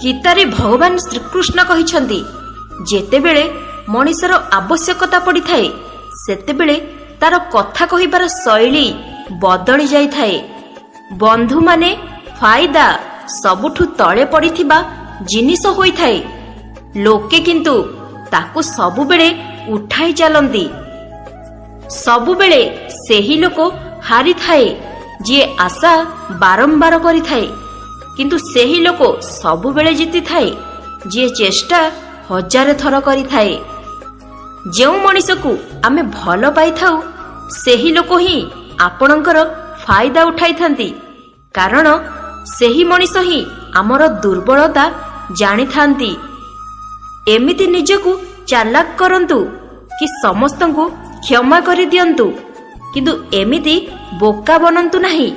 ଗୀତାରେ ଭଗବାନ ଶ୍ରୀକୃଷ୍ଣ କହିଛନ୍ତି, ଯେତେବେଳେ ମଣିଷର ଆବଶ୍ୟକତା ପଡ଼ିଥାଏ ସେତେବେଳେ ତାର କଥା କହିବାର ଶୈଳୀ ବଦଳି ଯାଇଥାଏ। ବନ୍ଧୁମାନେ ଫାଇଦା ସବୁଠୁ ତଳେ ପଡ଼ିଥିବା ଜିନିଷ ହୋଇଥାଏ। ଲୋକେ କିନ୍ତୁ ତାକୁ ସବୁବେଳେ ଉଠାଇ ଚାଲନ୍ତି। ସବୁବେଳେ ସେହି ଲୋକ ହାରିଥାଏ ଯିଏ ଆଶା ବାରମ୍ବାର କରିଥାଏ, କିନ୍ତୁ ସେହି ଲୋକ ସବୁବେଳେ ଜିତିଥାଏ ଯିଏ ଚେଷ୍ଟା 1000 ଥର କରିଥାଏ। ଯେଉଁ ମଣିଷକୁ ଆମେ ଭଲ ପାଇଥାଉ ସେହି ଲୋକ ହିଁ ଆପଣଙ୍କର ଫାଇଦା ଉଠାଇଥାନ୍ତି, କାରଣ ସେହି ମଣିଷ ହିଁ ଆମର ଦୁର୍ବଳତା ଜାଣିଥାନ୍ତି। ଏମିତି ନିଜକୁ ଚାଲାକ କରନ୍ତୁ କି ସମସ୍ତଙ୍କୁ କ୍ଷମା କରିଦିଅନ୍ତୁ, କିନ୍ତୁ ଏମିତି ବୋକା ବନନ୍ତୁ ନାହିଁ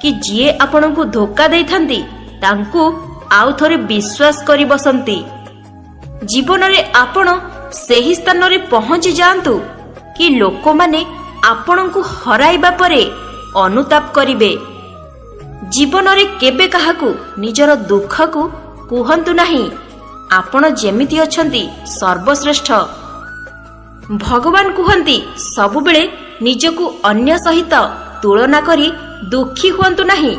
କି ଯିଏ ଆପଣଙ୍କୁ ଧୋକା ଦେଇଥାନ୍ତି ତାଙ୍କୁ ଆଉ ଥରେ ବିଶ୍ୱାସ କରି ବସନ୍ତି। ଜୀବନରେ ଆପଣ ସେହି ସ୍ଥାନରେ ପହଞ୍ଚି ଯାଆନ୍ତୁ କି ଲୋକମାନେ ଆପଣଙ୍କୁ ହରାଇବା ପରେ ଅନୁତାପ କରିବେ। ଜୀବନରେ କେବେ କାହାକୁ ନିଜର ଦୁଃଖକୁ କୁହନ୍ତୁ ନାହିଁ। ଆପଣ ଯେମିତି ଅଛନ୍ତି ସର୍ବଶ୍ରେଷ୍ଠ। ଭଗବାନ କୁହନ୍ତି, ସବୁବେଳେ ନିଜକୁ ଅନ୍ୟ ସହିତ ତୁଳନା କରି ଦୁଃଖୀ ହୁଅନ୍ତୁ ନାହିଁ।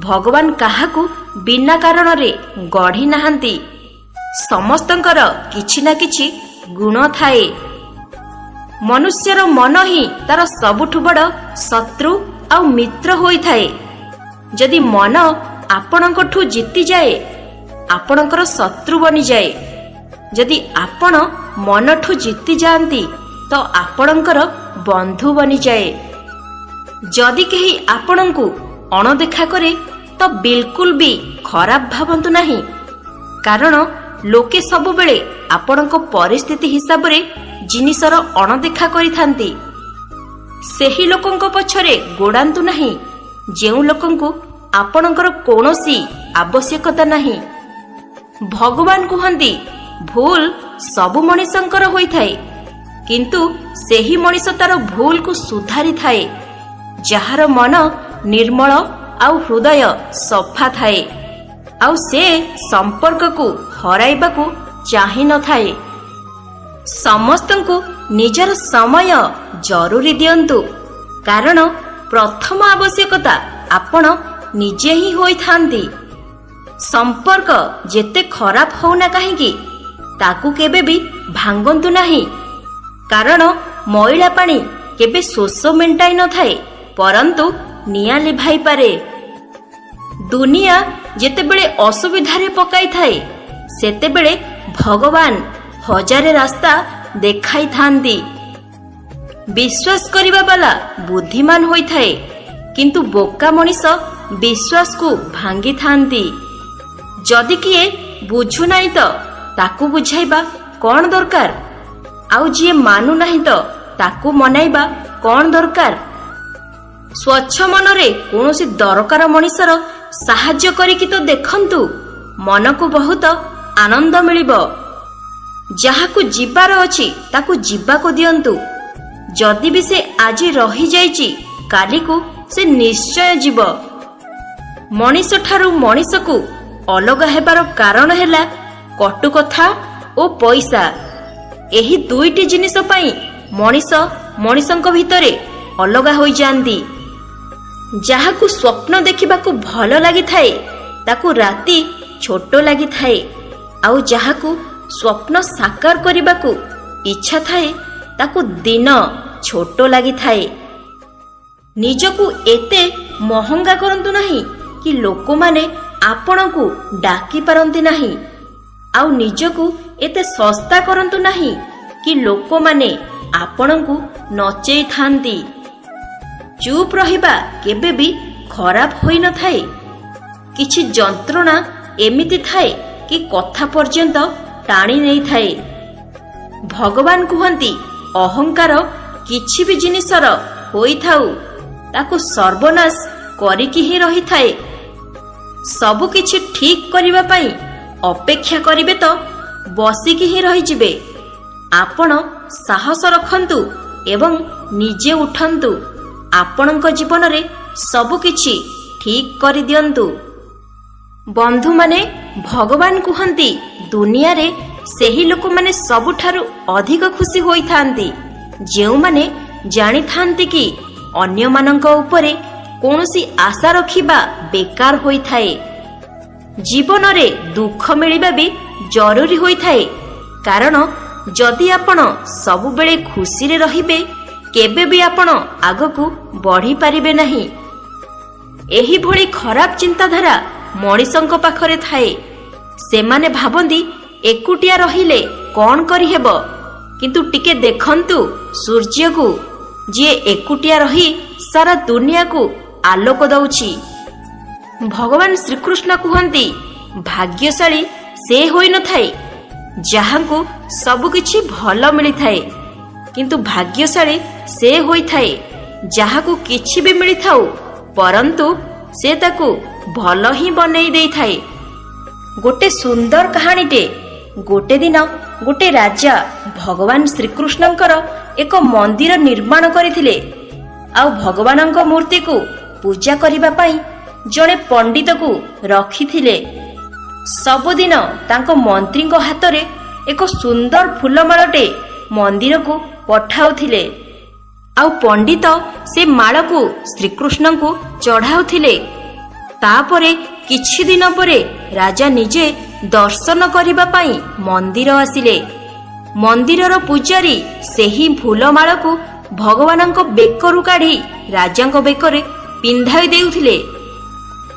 ଭଗବାନ କାହାକୁ ବିନା କାରଣରେ ଗଢ଼ି ନାହାନ୍ତି। ସମସ୍ତଙ୍କର କିଛି ନା କିଛି ଗୁଣ ଥାଏ। ମନୁଷ୍ୟର ମନ ହିଁ ତାର ସବୁଠୁ ବଡ଼ ଶତ୍ରୁ ଆଉ ମିତ୍ର ହୋଇଥାଏ। ଯଦି ମନ ଆପଣଙ୍କଠୁ ଜିତିଯାଏ ଆପଣଙ୍କର ଶତ୍ରୁ ବନିଯାଏ। ଯଦି ଆପଣ ମନଠୁ ଜିତି ଯାଆନ୍ତି ତ ଆପଣଙ୍କର ବନ୍ଧୁ ବନିଯାଏ। ଯଦି କେହି ଆପଣଙ୍କୁ ଅଣଦେଖା କରେ ତ ବିଲକୁଲ ବି ଖରାପ ଭାବନ୍ତୁ ନାହିଁ, କାରଣ ଲୋକେ ସବୁବେଳେ ଆପଣଙ୍କ ପରିସ୍ଥିତି ହିସାବରେ ଜିନିଷର ଅଣଦେଖା କରିଥାନ୍ତି। ସେହି ଲୋକଙ୍କ ପଛରେ ଗୋଡ଼ାନ୍ତୁ ନାହିଁ ଯେଉଁ ଲୋକଙ୍କୁ ଆପଣଙ୍କର କୌଣସି ଆବଶ୍ୟକତା ନାହିଁ। ଭଗବାନ କୁହନ୍ତି, ଭୁଲ ସବୁ ମଣିଷଙ୍କର ହୋଇଥାଏ, କିନ୍ତୁ ସେହି ମଣିଷ ତାର ଭୁଲକୁ ସୁଧାରିଥାଏ ଯାହାର ମନ ନିର୍ମଳ ଆଉ ହୃଦୟ ସଫା ଥାଏ, ଆଉ ସେ ସମ୍ପର୍କକୁ ହରାଇବାକୁ ଚାହିଁ ନଥାଏ। ସମସ୍ତଙ୍କୁ ନିଜର ସମୟ ଜରୁରୀ ଦିଅନ୍ତୁ, କାରଣ ପ୍ରଥମ ଆବଶ୍ୟକତା ଆପଣ ନିଜେ ହିଁ ହୋଇଥାନ୍ତି। ସମ୍ପର୍କ ଯେତେ ଖରାପ ହଉନା କାହିଁକି ତାକୁ କେବେ ବି ଭାଙ୍ଗନ୍ତୁ ନାହିଁ, କାରଣ ମଇଳା ପାଣି କେବେ ଶୋଷ ମେଣ୍ଟାଇ ନଥାଏ ପରନ୍ତୁ ନିଆଁ ଲିଭାଇପାରେ। ଦୁନିଆ ଯେତେବେଳେ ଅସୁବିଧାରେ ପକାଇଥାଏ ସେତେବେଳେ ଭଗବାନ 1000 ରାସ୍ତା ଦେଖାଇଥାନ୍ତି। ବିଶ୍ୱାସ କରିବା ବାଲା ବୁଦ୍ଧିମାନ ହୋଇଥାଏ, କିନ୍ତୁ ବୋକା ମଣିଷ ବିଶ୍ୱାସକୁ ଭାଙ୍ଗିଥାନ୍ତି। ଯଦି କିଏ ବୁଝୁନାହିଁ ତ ତାକୁ ବୁଝାଇବା କ'ଣ ଦରକାର, ଆଉ ଯିଏ ମାନୁନାହିଁ ତ ତାକୁ ମନାଇବା କ'ଣ ଦରକାର। ସ୍ୱଚ୍ଛ ମନରେ କୌଣସି ଦରକାର ମଣିଷର ସାହାଯ୍ୟ କରିକି ତ ଦେଖନ୍ତୁ, ମନକୁ ବହୁତ ଆନନ୍ଦ ମିଳିବ। ଯାହାକୁ ଯିବାର ଅଛି ତାକୁ ଯିବାକୁ ଦିଅନ୍ତୁ। ଯଦି ବି ସେ ଆଜି ରହିଯାଇଛି କାଲିକୁ ସେ ନିଶ୍ଚୟ ଯିବ। ମଣିଷଠାରୁ ମଣିଷକୁ ଅଲଗା ହେବାର କାରଣ ହେଲା କଟୁ କଥା ଓ ପଇସା। ଏହି ଦୁଇଟି ଜିନିଷ ପାଇଁ ମଣିଷ ମଣିଷଙ୍କ ଭିତରେ ଅଲଗା ହୋଇଯାଆନ୍ତି। ଯାହାକୁ ସ୍ୱପ୍ନ ଦେଖିବାକୁ ଭଲ ଲାଗିଥାଏ ତାକୁ ରାତି ଛୋଟ ଲାଗିଥାଏ, ଆଉ ଯାହାକୁ ସ୍ୱପ୍ନ ସାକାର କରିବାକୁ ଇଚ୍ଛା ଥାଏ ତାକୁ ଦିନ ଛୋଟ ଲାଗିଥାଏ। ନିଜକୁ ଏତେ ମହଙ୍ଗା କରନ୍ତୁ ନାହିଁ କି ଲୋକମାନେ ଆପଣଙ୍କୁ ଡାକି ପାରନ୍ତି ନାହିଁ, ଆଉ ନିଜକୁ ଏତେ ଶସ୍ତା କରନ୍ତୁ ନାହିଁ କି ଲୋକମାନେ ଆପଣଙ୍କୁ ନଚେଇଥାନ୍ତି। ଚୁପ୍ ରହିବା କେବେ ବି ଖରାପ ହୋଇନଥାଏ। କିଛି ଯନ୍ତ୍ରଣା ଏମିତି ଥାଏ କି କଥା ପର୍ଯ୍ୟନ୍ତ ଟାଣି ନେଇଥାଏ। ଭଗବାନ କୁହନ୍ତି, ଅହଙ୍କାର କିଛି ବି ଜିନିଷର ହୋଇଥାଉ ତାକୁ ସର୍ବନାଶ କରିକି ହିଁ ରହିଥାଏ। ସବୁ କିଛି ଠିକ କରିବା ପାଇଁ ଅପେକ୍ଷା କରିବେ ତ ବସିକି ହିଁ ରହିଯିବେ। ଆପଣ ସାହସ ରଖନ୍ତୁ ଏବଂ ନିଜେ ଉଠନ୍ତୁ। ଆପଣଙ୍କ ଜୀବନରେ ସବୁ କିଛି ଠିକ କରିଦିଅନ୍ତୁ। ବନ୍ଧୁମାନେ, ଭଗବାନ କୁହନ୍ତି ଦୁନିଆରେ ସେହି ଲୋକମାନେ ସବୁଠାରୁ ଅଧିକ ଖୁସି ହୋଇଥାନ୍ତି ଯେଉଁମାନେ ଜାଣିଥାନ୍ତି କି ଅନ୍ୟମାନଙ୍କ ଉପରେ କୌଣସି ଆଶା ରଖିବା ବେକାର ହୋଇଥାଏ। ଜୀବନରେ ଦୁଃଖ ମିଳିବା ବି ଜରୁରୀ ହୋଇଥାଏ, କାରଣ ଯଦି ଆପଣ ସବୁବେଳେ ଖୁସିରେ ରହିବେ କେବେ ବି ଆପଣ ଆଗକୁ ବଢ଼ିପାରିବେ ନାହିଁ। ଏହିଭଳି ଖରାପ ଚିନ୍ତାଧାରା ମଣିଷଙ୍କ ପାଖରେ ଥାଏ। ସେମାନେ ଭାବନ୍ତି ଏକୁଟିଆ ରହିଲେ କ'ଣ କରିହେବ, କିନ୍ତୁ ଟିକେ ଦେଖନ୍ତୁ ସୂର୍ଯ୍ୟକୁ, ଯିଏ ଏକୁଟିଆ ରହି ସାରା ଦୁନିଆକୁ ଆଲୋକ ଦେଉଛି। ଭଗବାନ ଶ୍ରୀକୃଷ୍ଣ କୁହନ୍ତି ଭାଗ୍ୟଶାଳୀ ସେ ହୋଇନଥାଏ ଯାହାଙ୍କୁ ସବୁକିଛି ଭଲ ମିଳିଥାଏ, କିନ୍ତୁ ଭାଗ୍ୟଶାଳୀ ସେ ହୋଇଥାଏ ଯାହାକୁ କିଛି ବି ମିଳିଥାଉ ପରନ୍ତୁ ସେ ତାକୁ ଭଲ ହିଁ ବନେଇ ଦେଇଥାଏ। ଗୋଟେ ସୁନ୍ଦର କାହାଣୀଟେ। ଗୋଟେ ଦିନ ଗୋଟେ ରାଜା ଭଗବାନ ଶ୍ରୀକୃଷ୍ଣଙ୍କର ଏକ ମନ୍ଦିର ନିର୍ମାଣ କରିଥିଲେ, ଆଉ ଭଗବାନଙ୍କ ମୂର୍ତ୍ତିକୁ ପୂଜା କରିବା ପାଇଁ ଜଣେ ପଣ୍ଡିତକୁ ରଖିଥିଲେ। ସବୁଦିନ ତାଙ୍କ ମନ୍ତ୍ରୀଙ୍କ ହାତରେ ଏକ ସୁନ୍ଦର ଫୁଲମାଳଟେ ମନ୍ଦିରକୁ ପଠାଉଥିଲେ, ଆଉ ପଣ୍ଡିତ ସେ ମାଳକୁ ଶ୍ରୀକୃଷ୍ଣଙ୍କୁ ଚଢ଼ାଉଥିଲେ। ତାପରେ କିଛି ଦିନ ପରେ ରାଜା ନିଜେ ଦର୍ଶନ କରିବା ପାଇଁ ମନ୍ଦିର ଆସିଲେ। ମନ୍ଦିରର ପୂଜାରୀ ସେହି ଫୁଲମାଳକୁ ଭଗବାନଙ୍କ ବେକରୁ କାଢ଼ି ରାଜାଙ୍କ ବେକରେ ପିନ୍ଧାଇ ଦେଉଥିଲେ।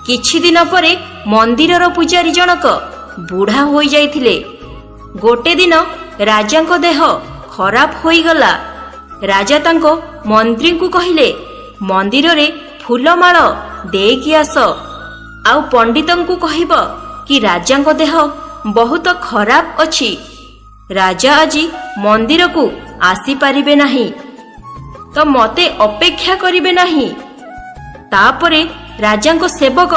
କିଛି ଦିନ ପରେ ମନ୍ଦିରର ପୂଜାରୀ ଜଣକ ବୁଢ଼ା ହୋଇଯାଇଥିଲେ। ଗୋଟେ ଦିନ ରାଜାଙ୍କ ଦେହ ଖରାପ ହୋଇଗଲା। ରାଜା ତାଙ୍କ ମନ୍ତ୍ରୀଙ୍କୁ କହିଲେ, ମନ୍ଦିରରେ ଫୁଲମାଳ ଦେଇକି ଆସ, ଆଉ ପଣ୍ଡିତଙ୍କୁ କହିବ କି ରାଜାଙ୍କ ଦେହ ବହୁତ ଖରାପ ଅଛି, ରାଜା ଆଜି ମନ୍ଦିରକୁ ଆସିପାରିବେ ନାହିଁ, ତ ମୋତେ ଅପେକ୍ଷା କରିବେ ନାହିଁ। ତାପରେ ରାଜାଙ୍କ ସେବକ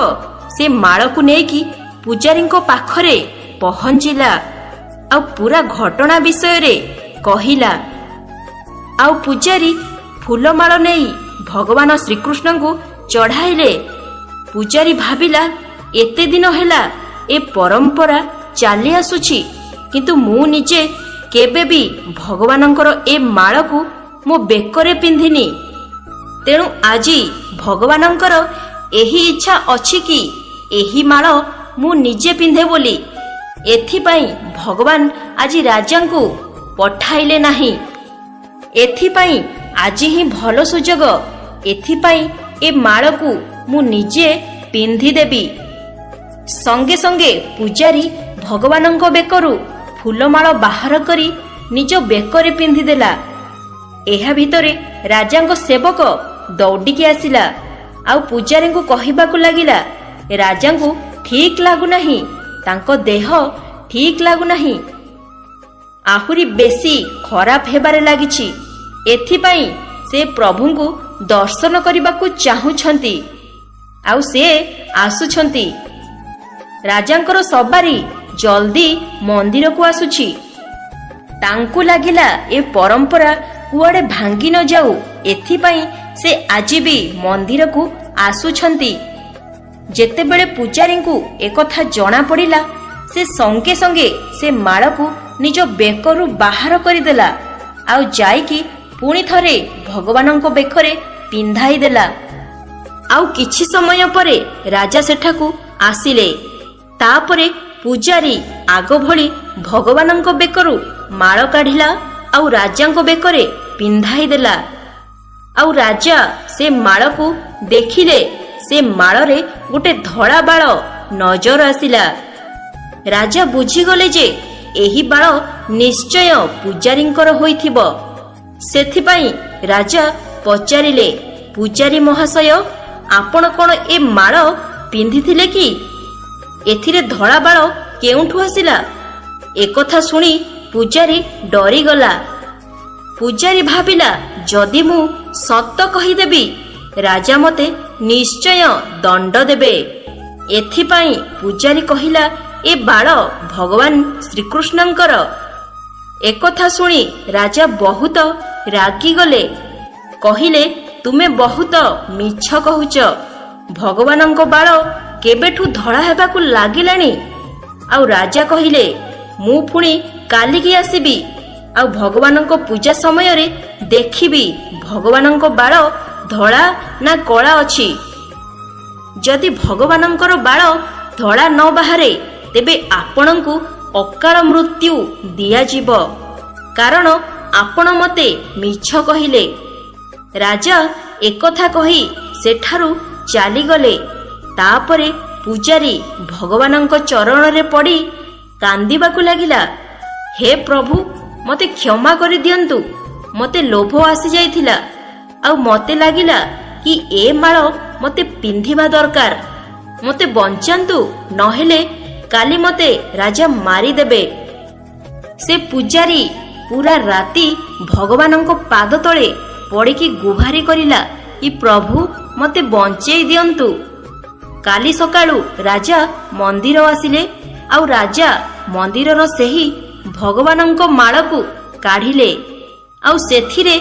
ସେ ମାଳକୁ ନେଇକି ପୂଜାରୀଙ୍କ ପାଖରେ ପହଞ୍ଚିଲା, ଆଉ ପୁରା ଘଟଣା ବିଷୟରେ କହିଲା। ଆଉ ପୂଜାରୀ ଫୁଲମାଳ ନେଇ ଭଗବାନ ଶ୍ରୀକୃଷ୍ଣଙ୍କୁ ଚଢ଼ାଇଲେ। ପୂଜାରୀ ଭାବିଲା ଏତେ ଦିନ ହେଲା ଏ ପରମ୍ପରା ଚାଲି ଆସୁଛି, କିନ୍ତୁ ମୁଁ ନିଜେ କେବେ ବି ଭଗବାନଙ୍କର ଏ ମାଳକୁ ମୋ ବେକରେ ପିନ୍ଧିନି। ତେଣୁ ଆଜି ଭଗବାନଙ୍କର ଏହି ଇଚ୍ଛା ଅଛି କି ଏହି ମାଳ ମୁଁ ନିଜେ ପିନ୍ଧେ ବୋଲି। ଏଥିପାଇଁ ଭଗବାନ ଆଜି ରାଜାଙ୍କୁ ପଠାଇଲେ ନାହିଁ। ଏଥିପାଇଁ ଆଜି ହିଁ ଭଲ ସୁଯୋଗ। ଏଥିପାଇଁ ଏ ମାଳକୁ ମୁଁ ନିଜେ ପିନ୍ଧିଦେବି। ସଙ୍ଗେ ସଙ୍ଗେ ପୂଜାରୀ ଭଗବାନଙ୍କ ବେକରୁ ଫୁଲମାଳ ବାହାର କରି ନିଜ ବେକରେ ପିନ୍ଧିଦେଲା। ଏହା ଭିତରେ ରାଜାଙ୍କ ସେବକ ଦୌଡ଼ିକି ଆସିଲା, ଆଉ ପୂଜାରୀଙ୍କୁ କହିବାକୁ ଲାଗିଲା, ରାଜାଙ୍କୁ ଠିକ ଲାଗୁନାହିଁ, ତାଙ୍କ ଦେହ ଠିକ ଲାଗୁନାହିଁ, ଆହୁରି ବେଶୀ ଖରାପ ହେବାରେ ଲାଗିଛି। ଏଥିପାଇଁ ସେ ପ୍ରଭୁଙ୍କୁ ଦର୍ଶନ କରିବାକୁ ଚାହୁଁଛନ୍ତି, ଆଉ ସେ ଆସୁଛନ୍ତି। ରାଜାଙ୍କର ସବାରି ଜଲ୍ଦି ମନ୍ଦିରକୁ ଆସୁଛି। ତାଙ୍କୁ ଲାଗିଲା ଏ ପରମ୍ପରା କୁଆଡ଼େ ଭାଙ୍ଗି ନ ଯାଉ, ଏଥିପାଇଁ ସେ ଆଜି ବି ମନ୍ଦିରକୁ ଆସୁଛନ୍ତି। ଯେତେବେଳେ ପୂଜାରୀଙ୍କୁ ଏକଥା ଜଣାପଡ଼ିଲା, ସେ ସଙ୍ଗେ ସଙ୍ଗେ ସେ ମାଳକୁ ନିଜ ବେକରୁ ବାହାର କରିଦେଲା, ଆଉ ଯାଇକି ପୁଣି ଥରେ ଭଗବାନଙ୍କ ବେକରେ ପିନ୍ଧାଇ ଦେଲା। ଆଉ କିଛି ସମୟ ପରେ ରାଜା ସେଠାକୁ ଆସିଲେ। ତାପରେ ପୂଜାରୀ ଆଗ ଭଳି ଭଗବାନଙ୍କ ବେକରୁ ମାଳ କାଢ଼ିଲା, ଆଉ ରାଜାଙ୍କ ବେକରେ ପିନ୍ଧାଇ ଦେଲା। ଆଉ ରାଜା ସେ ମାଳକୁ ଦେଖିଲେ, ସେ ମାଳରେ ଗୋଟେ ଧଳା ବାଳ ନଜର ଆସିଲା। ରାଜା ବୁଝିଗଲେ ଯେ ଏହି ବାଳ ନିଶ୍ଚୟ ପୂଜାରୀଙ୍କର ହୋଇଥିବ। ସେଥିପାଇଁ ରାଜା ପଚାରିଲେ, ପୂଜାରୀ ମହାଶୟ, ଆପଣ କ'ଣ ଏ ମାଳ ପିନ୍ଧିଥିଲେ କି? ଏଥିରେ ଧଳା ବାଳ କେଉଁଠୁ ଆସିଲା? ଏକଥା ଶୁଣି ପୂଜାରୀ ଡରିଗଲା। ପୂଜାରୀ ଭାବିଲା, ଯଦି ମୁଁ ସତ କହିଦେବି ରାଜା ମୋତେ ନିଶ୍ଚୟ ଦଣ୍ଡ ଦେବେ। ଏଥିପାଇଁ ପୂଜାରୀ କହିଲା, ଏ ବାଳ ଭଗବାନ ଶ୍ରୀକୃଷ୍ଣଙ୍କର। ଏକଥା ଶୁଣି ରାଜା ବହୁତ ରାଗିଗଲେ। କହିଲେ, ତୁମେ ବହୁତ ମିଛ କହୁଛ। ଭଗବାନଙ୍କ ବାଳ କେବେଠୁ ଧଳା ହେବାକୁ ଲାଗିଲାଣି। ଆଉ ରାଜା କହିଲେ, ମୁଁ ପୁଣି କାଲିକି ଆସିବି ଆଉ ଭଗବାନଙ୍କ ପୂଜା ସମୟରେ ଦେଖିବି ଭଗବାନଙ୍କ ବାଳ ଧଳା ନା କଳା ଅଛି। ଯଦି ଭଗବାନଙ୍କର ବାଳ ଧଳା ନ ବାହାରେ ତେବେ ଆପଣଙ୍କୁ ଅକାଳ ମୃତ୍ୟୁ ଦିଆଯିବ, କାରଣ ଆପଣ ମୋତେ ମିଛ କହିଲେ। ରାଜା ଏକଥା କହି ସେଠାରୁ ଚାଲିଗଲେ। ତାପରେ ପୂଜାରୀ ଭଗବାନଙ୍କ ଚରଣରେ ପଡ଼ି କାନ୍ଦିବାକୁ ଲାଗିଲା। ହେ ପ୍ରଭୁ, ମୋତେ କ୍ଷମା କରିଦିଅନ୍ତୁ। ମୋତେ ଲୋଭ ଆସିଯାଇଥିଲା ଆଉ ମୋତେ ଲାଗିଲା କି ଏ ମାଳ ମୋତେ ପିନ୍ଧିବା ଦରକାର। ମୋତେ ବଞ୍ଚାନ୍ତୁ, ନହେଲେ କାଲି ମୋତେ ରାଜା ମାରିଦେବେ। ସେ ପୂଜାରୀ ପୁରା ରାତି ଭଗବାନଙ୍କ ପାଦ ତଳେ ପଡ଼ିକି ଗୁହାରି କରିଲା କି ପ୍ରଭୁ ମୋତେ ବଞ୍ଚେଇ ଦିଅନ୍ତୁ। କାଲି ସକାଳୁ ରାଜା ମନ୍ଦିର ଆସିଲେ ଆଉ ରାଜା ମନ୍ଦିରର ସେହି ଭଗବାନଙ୍କ ମାଳକୁ କାଢ଼ିଲେ ଆଉ ସେଥିରେ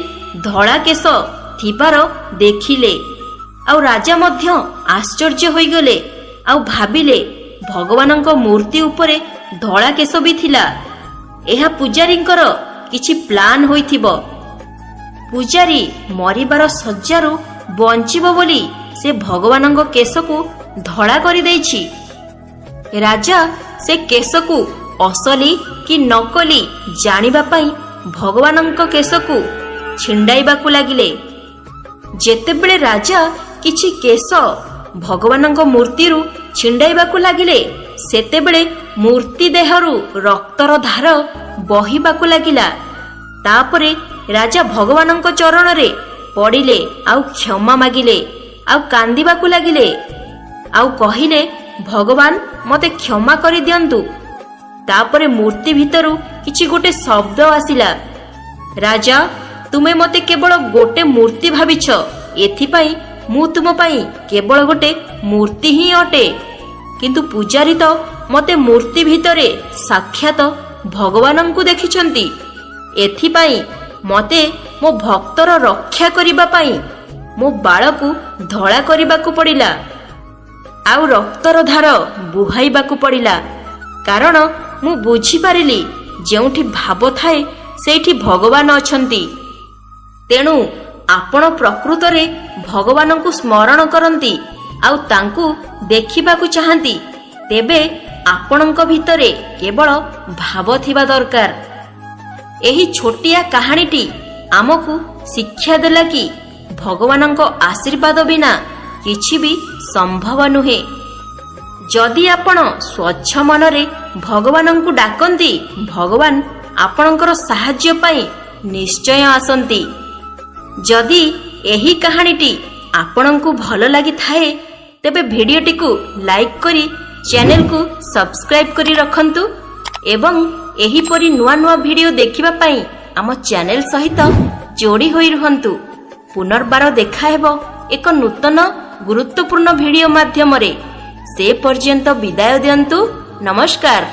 ଧଳା କେଶ ଥିବାର ଦେଖିଲେ। ଆଉ ରାଜା ମଧ୍ୟ ଆଶ୍ଚର୍ଯ୍ୟ ହୋଇଗଲେ ଆଉ ଭାବିଲେ ଭଗବାନଙ୍କ ମୂର୍ତ୍ତି ଉପରେ ଧଳା କେଶ ବି ଥିଲା। ଏହା ପୂଜାରୀଙ୍କର କିଛି ପ୍ଲାନ୍ ହୋଇଥିବ। ପୂଜାରୀ ମରିବାର ଶଯ୍ୟାରୁ ବଞ୍ଚିବ ବୋଲି ସେ ଭଗବାନଙ୍କ କେଶକୁ ଧଳା କରିଦେଇଛି। ରାଜା ସେ କେଶକୁ ଅସଲି କି ନକଲି ଜାଣିବା ପାଇଁ ଭଗବାନଙ୍କ କେଶକୁ ଛିଣ୍ଡାଇବାକୁ ଲାଗିଲେ। ଯେତେବେଳେ ରାଜା କିଛି କେଶ ଭଗବାନଙ୍କ ମୂର୍ତ୍ତିରୁ ଛିଣ୍ଡାଇବାକୁ ଲାଗିଲେ, ସେତେବେଳେ ମୂର୍ତ୍ତି ଦେହରୁ ରକ୍ତର ଧାର ବହିବାକୁ ଲାଗିଲା। ତାପରେ ରାଜା ଭଗବାନଙ୍କ ଚରଣରେ ପଡ଼ିଲେ ଆଉ କ୍ଷମା ମାଗିଲେ ଆଉ କାନ୍ଦିବାକୁ ଲାଗିଲେ ଆଉ କହିଲେ, ଭଗବାନ ମୋତେ କ୍ଷମା କରିଦିଅନ୍ତୁ। ତାପରେ ମୂର୍ତ୍ତି ଭିତରୁ କିଛି ଗୋଟେ ଶବ୍ଦ ଆସିଲା, ରାଜା, ତୁମେ ମୋତେ କେବଳ ଗୋଟେ ମୂର୍ତ୍ତି ଭାବିଛ, ଏଥିପାଇଁ ମୁଁ ତୁମ ପାଇଁ କେବଳ ଗୋଟେ ମୂର୍ତ୍ତି ହିଁ ଅଟେ। କିନ୍ତୁ ପୂଜାରୀ ତ ମୋତେ ମୂର୍ତ୍ତି ଭିତରେ ସାକ୍ଷାତ ଭଗବାନଙ୍କୁ ଦେଖିଛନ୍ତି। ଏଥିପାଇଁ ମୋତେ ମୋ ଭକ୍ତର ରକ୍ଷା କରିବା ପାଇଁ ମୋ ବାଳକୁ ଧଳା କରିବାକୁ ପଡ଼ିଲା ଆଉ ରକ୍ତର ଧାର ବୁହାଇବାକୁ ପଡ଼ିଲା, କାରଣ ମୁଁ ବୁଝିପାରିଲି ଯେଉଁଠି ଭାବ ଥାଏ ସେଇଠି ଭଗବାନ ଅଛନ୍ତି। ତେଣୁ ଆପଣ ପ୍ରକୃତରେ ଭଗବାନଙ୍କୁ ସ୍ମରଣ କରନ୍ତି ଆଉ ତାଙ୍କୁ ଦେଖିବାକୁ ଚାହାନ୍ତି, ତେବେ ଆପଣଙ୍କ ଭିତରେ କେବଳ ଭାବ ଥିବା ଦରକାର। ଏହି ଛୋଟିଆ କାହାଣୀଟି ଆମକୁ ଶିକ୍ଷା ଦେଲା କି ଭଗବାନଙ୍କ ଆଶୀର୍ବାଦ ବିନା କିଛି ବି ସମ୍ଭବ ନୁହେଁ। ଯଦି ଆପଣ ସ୍ୱଚ୍ଛ ମନରେ ଭଗବାନଙ୍କୁ ଡାକନ୍ତି, ଭଗବାନ ଆପଣଙ୍କର ସାହାଯ୍ୟ ପାଇଁ ନିଶ୍ଚୟ ଆସନ୍ତି। ଯଦି ଏହି କାହାଣୀଟି ଆପଣଙ୍କୁ ଭଲ ଲାଗିଥାଏ, ତେବେ ଭିଡ଼ିଓଟିକୁ ଲାଇକ୍ କରି ଚ୍ୟାନେଲକୁ ସବସ୍କ୍ରାଇବ୍ କରି ରଖନ୍ତୁ ଏବଂ ଏହିପରି ନୂଆ ନୂଆ ଭିଡ଼ିଓ ଦେଖିବା ପାଇଁ ଆମ ଚ୍ୟାନେଲ ସହିତ ଯୋଡ଼ି ହୋଇ ରୁହନ୍ତୁ। ପୁନର୍ବାର ଦେଖାହେବ ଏକ ନୂତନ ଗୁରୁତ୍ୱପୂର୍ଣ୍ଣ ଭିଡ଼ିଓ ମାଧ୍ୟମରେ। ସେ ପର୍ଯ୍ୟନ୍ତ ବିଦାୟ ଦିଅନ୍ତୁ। ନମସ୍କାର।